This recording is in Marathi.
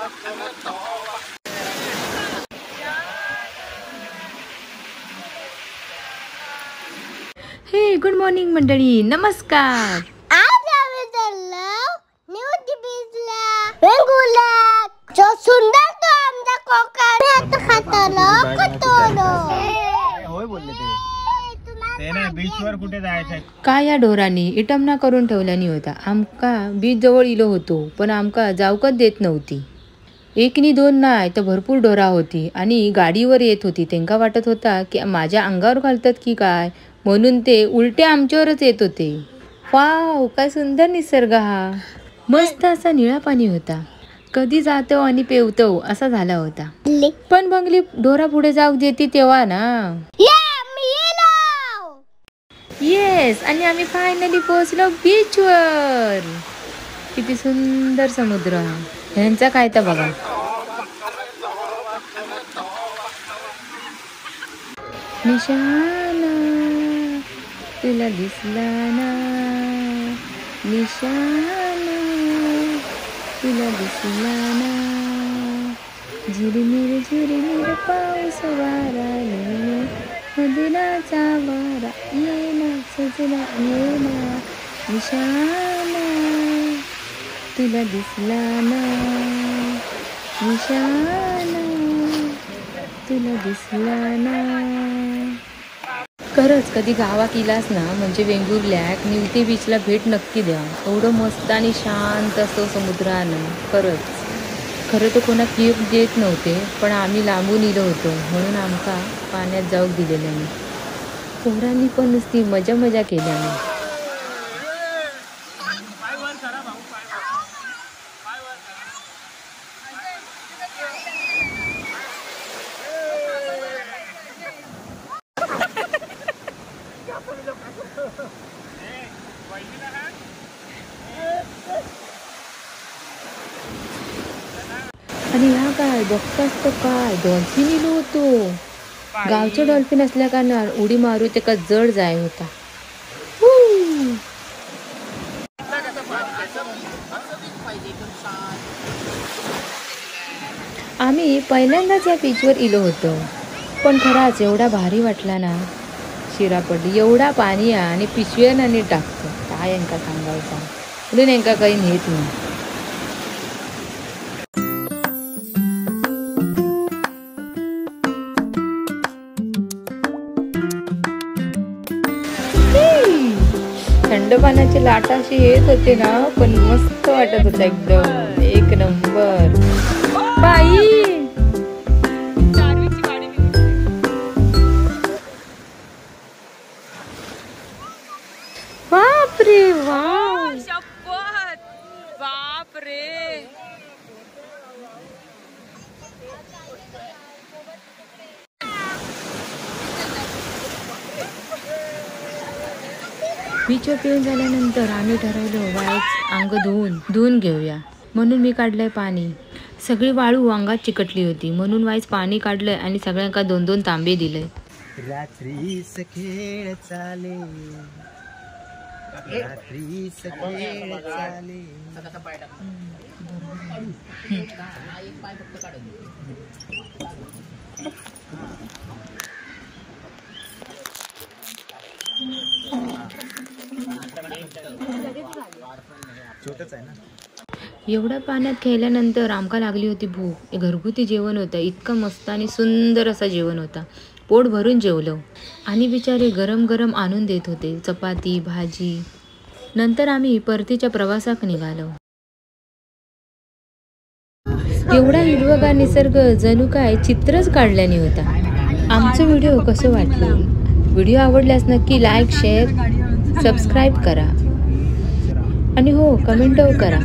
हे गुड मॉर्निंग मंडळी, नमस्कार. आज आम्ही चाललो न्यू बीचला वेंगुर्ला. जो सुंदर तो आमचा कोकण खातालो कतोलो. होय बोलले ते ना बीचवर कुठे जायचं. काय या ढोरांनी इटमना करून ठेवल्यानी होता. आमका बीच जवळ इलो होतो, पण आमका जावकच देत नव्हती. एक नी दोन नाही तर भरपूर ढोरा होती आणि गाडीवर येत होती. त्यांका वाटत होता की माझ्या अंगावर घालतात की काय, म्हणून ते उलटे आमच्यावरच येत होते. वाव, काय सुंदर निसर्ग हा. मस्त असा निळा पाणी होता. कधी जातो आणि पेवतो असा झाला होता. पण बंगली ढोरा पुढे जाऊ देते तेव्हा ना. येस, आणि आम्ही फायनली पोहोचलो बीचवर. किती सुंदर समुद्र. ह्यांचा काय तर बघा. निशाना तुला दिसला ना, निशाना तुला दिसला ना. झिरमिर झिरमिर पाऊस वारा मधुराचा वारा येना सजना येना. निशाना तुला दिसला ना, निशाना तुला दिसला ना. खरंच कधी गावात इलास ना म्हणजे वेंगुर्ल्याक निवते बीचला भेट नक्की द्या. एवढं मस्त आणि शांत असतो समुद्रानं. खरं तर कोणाक येऊक देत नव्हते, पण आम्ही लांबून इलो होतो म्हणून आमका पाण्यात जाऊक दिलेलं नाही. पोरांनी पण नुसती मजा मजा केली आम्ही. आणि ह्या काय बघतास तर काय डॉल्फिन इलो होतो. गावचे डॉल्फिन असल्या कारणान उडी मारू ते का जड जाय होता. आम्ही पहिल्यांदाच या बीचवर इलो होतो, पण खराच एवढा भारी वाटला ना. शिरा पडली. एवढा पाणी आणि पिशव्यानं आणि टाकतो. काय यांका सांगायचा, म्हणून यांका काही नेत नाही. थंड पाण्याची लाटा अशी येत होते ना, पण मस्त वाटत होता. एकदम एक नंबर. बाई बापरे, वाव, बापरे. बीचवर पिऊन झाल्यानंतर आम्ही ठरवलं वाईच अंग धुवून घेऊया. म्हणून मी काढलंय पाणी. सगळी वाळू अंगात चिकटली होती, म्हणून वाईच पाणी काढलंय आणि सगळ्यांका 2-2 तांबे दिले. रात्रीस खेळ चाले, रात्रीस खेळ चाले. एवढ्या पाण्यात खेळल्यानंतर आमका लागली होती भूक. घरगुती जेवण होतं. इतकं मस्त आणि सुंदर असं जेवण होता. पोट भरून जेवलो आणि बिचारे गरम गरम आणून देत होते, चपाती भाजी. नंतर आम्ही परतीच्या प्रवासाक निघालो. एवढा हिरवगार निसर्ग जणू काय चित्रच काढल्याने होता. आमचं व्हिडिओ कसं वाटलं? व्हिडिओ आवडल्यास नक्की लाईक, शेअर, सबस्क्राईब करा आणि हो, कमेंट करा.